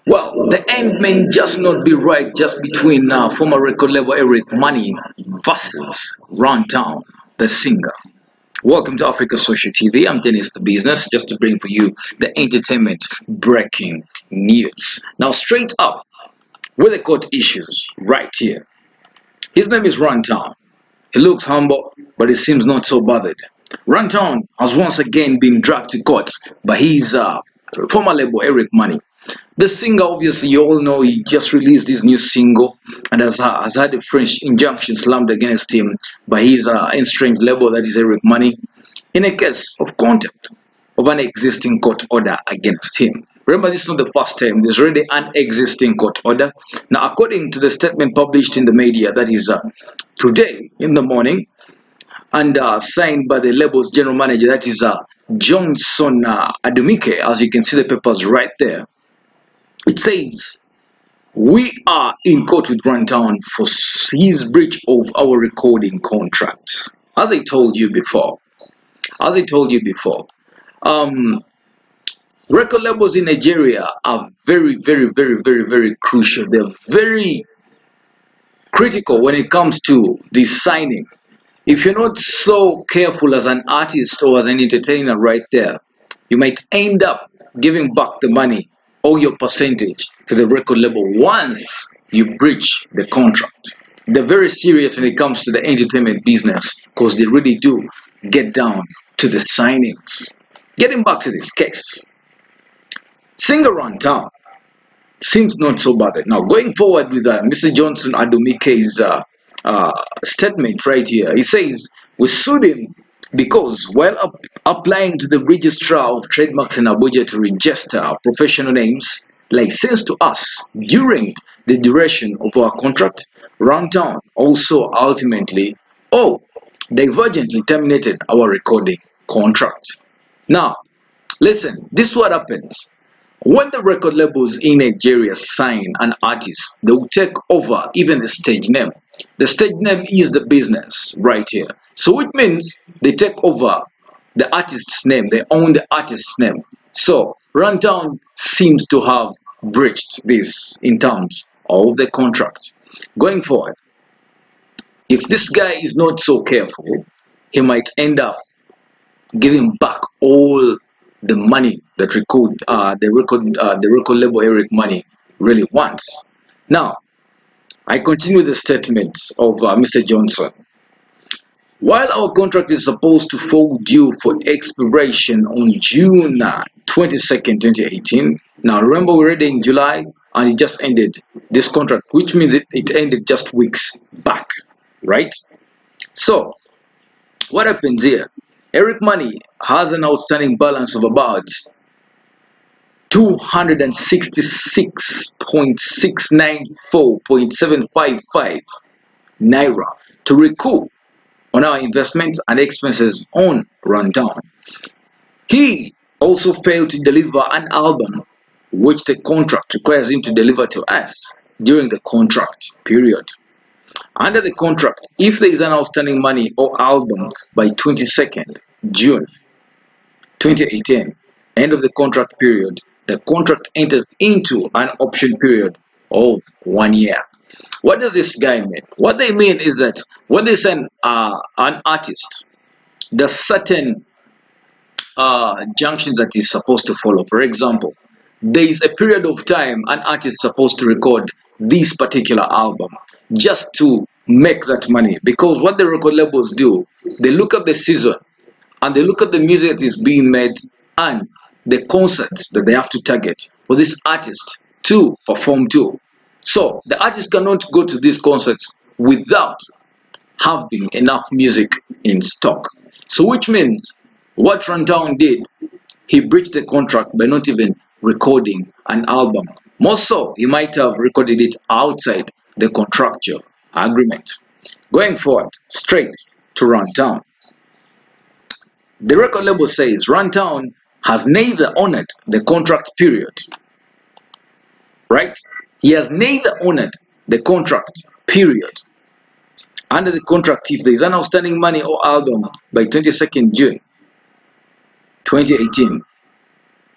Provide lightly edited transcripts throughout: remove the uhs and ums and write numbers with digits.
Well, the end may just not be right just between former record label Eric Money versus Runtown, the singer. Welcome to Africa Social TV. I'm Dennis the Business, just to bring for you the entertainment breaking news. Now, straight up with the court issues right here. His name is Runtown. He looks humble, but he seems not so bothered. Runtown has once again been dragged to court by his former label Eric Money. The singer, obviously, you all know he just released his new single and has had a French injunction slammed against him by his estranged label, that is Eric Money, in a case of contempt of an existing court order against him. Remember, this is not the first time. There's already an existing court order. Now, according to the statement published in the media, that is today in the morning, and signed by the label's general manager, that is Johnson Adumike, as you can see the papers right there. It says, we are in court with Runtown for his breach of our recording contract. As I told you before, record labels in Nigeria are very crucial. They're very critical when it comes to the signing. If you're not so careful as an artist or as an entertainer right there, you might end up giving back the money or your percentage to the record label once you breach the contract. They're very serious when it comes to the entertainment business because they really do get down to the signings. Getting back to this case, singer Runtown seems not so bothered. Now, going forward with Mr. Johnson Adumike's statement right here, he says, we sued him because while applying to the registrar of trademarks in Abuja to register our professional names licensed to us during the duration of our contract, Runtown also ultimately, divergently terminated our recording contract. Now, listen, this is what happens. When the record labels in Nigeria sign an artist, they will take over even the stage name. The stage name is the business right here. So it means they take over the artist's name. They own the artist's name. So Runtown seems to have breached this in terms of the contract. Going forward, if this guy is not so careful, he might end up giving back all the money that the record label Eric Money really wants. Now, I continue the statements of Mr. Johnson. While our contract is supposed to fall due for expiration on June 22nd, 2018, now remember we're already in July and it just ended this contract, which means it ended just weeks back, right? So, what happens here? Eric Money has an outstanding balance of about 266.694.755 naira to recoup on our investment and expenses on Runtown. He also failed to deliver an album which the contract requires him to deliver to us during the contract period. Under the contract, if there is an outstanding money or album by 22nd June 2018, end of the contract period, the contract enters into an option period of 1 year. What does this guy mean? What they mean is that when they send an artist, there's certain junctions that he's supposed to follow. For example, there is a period of time an artist is supposed to record this particular album just to make that money, because what the record labels do, they look at the season and they look at the music that is being made and the concerts that they have to target for this artist to perform to. So the artist cannot go to these concerts without having enough music in stock. So which means what Runtown did, he breached the contract by not even recording an album. More so, he might have recorded it outside the contractual agreement. Going forward, straight to Runtown. The record label says Runtown has neither honored the contract period, right? He has neither honored the contract period. Under the contract, if there is an outstanding money or album by 22nd June 2018,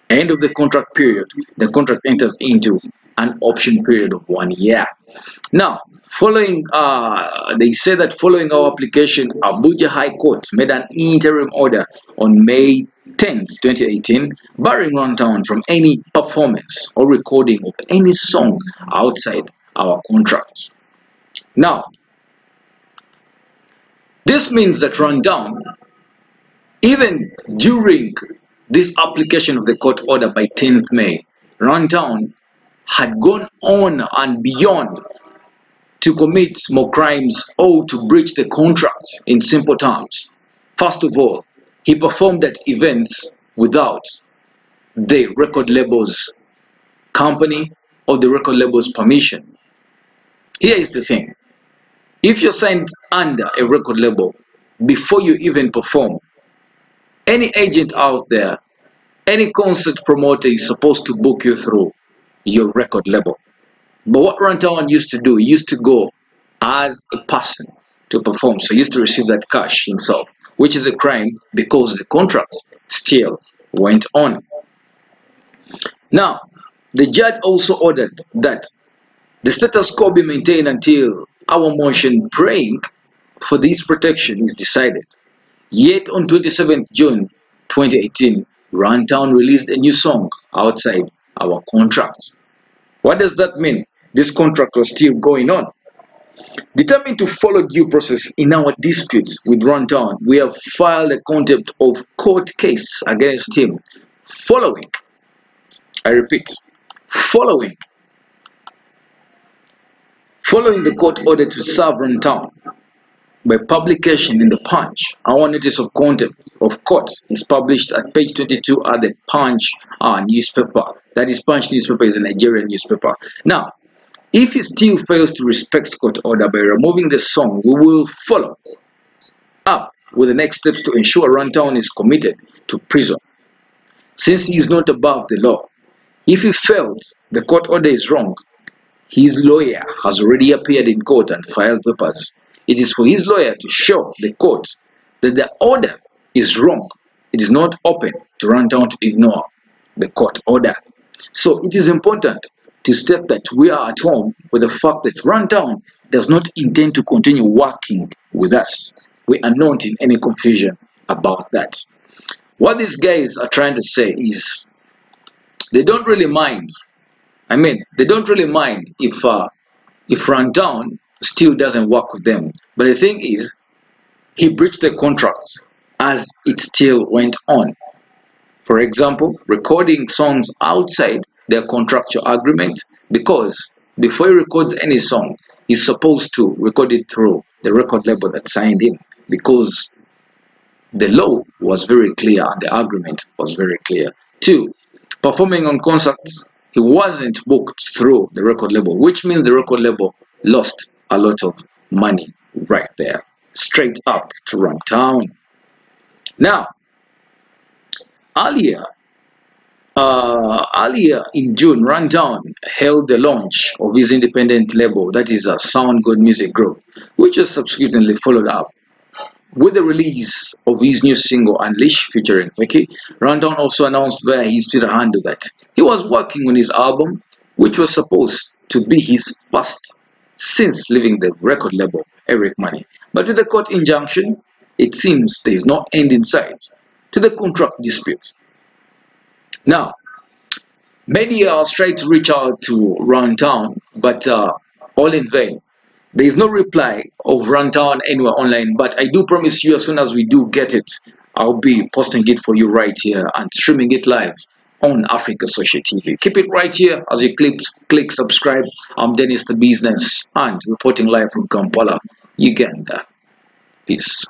end of the contract period, the contract enters into an option period of 1 year. Now, they say that following our application, Abuja High Court made an interim order on May 10th, 2018, barring Runtown from any performance or recording of any song outside our contract. Now, this means that Runtown, even during this application of the court order by 10th May, Runtown had gone on and beyond to commit more crimes or to breach the contract. In simple terms, first of all, he performed at events without the record label's company or the record label's permission. Here is the thing. If you're signed under a record label, before you even perform, any agent out there, any concert promoter is supposed to book you through your record label. But what Runtown used to do, he used to go as a person to perform. So he used to receive that cash himself, which is a crime because the contract still went on. Now, the judge also ordered that the status quo be maintained until our motion praying for this protection is decided. Yet on 27th June 2018, Runtown released a new song outside our contract. What does that mean? This contract was still going on. Determined to follow due process in our disputes with Runtown, we have filed a contempt of court case against him following, I repeat, following the court order to serve Runtown by publication in the Punch. Our notice of contempt of court is published at page 22 at the Punch newspaper. That is, Punch newspaper is a Nigerian newspaper. Now, if he still fails to respect court order by removing the song, we will follow up with the next steps to ensure Runtown is committed to prison, since he is not above the law. If he fails, the court order is wrong. His lawyer has already appeared in court and filed papers. It is for his lawyer to show the court that the order is wrong. It is not open to Runtown to ignore the court order. So it is important to state that we are at home with the fact that Runtown does not intend to continue working with us. We are not in any confusion about that. What these guys are trying to say is they don't really mind. They don't really mind if Runtown still doesn't work with them. But the thing is, he breached the contract as it still went on. For example, recording songs outside their contractual agreement, because before he records any song, he's supposed to record it through the record label that signed him, because the law was very clear and the agreement was very clear. 2, performing on concerts, he wasn't booked through the record label, which means the record label lost a lot of money right there, straight up to Runtown. Now, earlier in June, Runtown held the launch of his independent label, that is a Sound Good Music Group, which was subsequently followed up with the release of his new single Unleash featuring Vicky. Runtown also announced via his Twitter handle that he was working on his album, which was supposed to be his first since leaving the record label Eric Money. But with the court injunction, it seems there is no end in sight to the contract dispute. Now, media has tried to reach out to Runtown, but all in vain. There is no reply of Runtown anywhere online, but I do promise you, as soon as we do get it, I'll be posting it for you right here and streaming it live on Africa Social TV. Keep it right here as you click subscribe. I'm Dennis the Business and reporting live from Kampala, Uganda. Peace.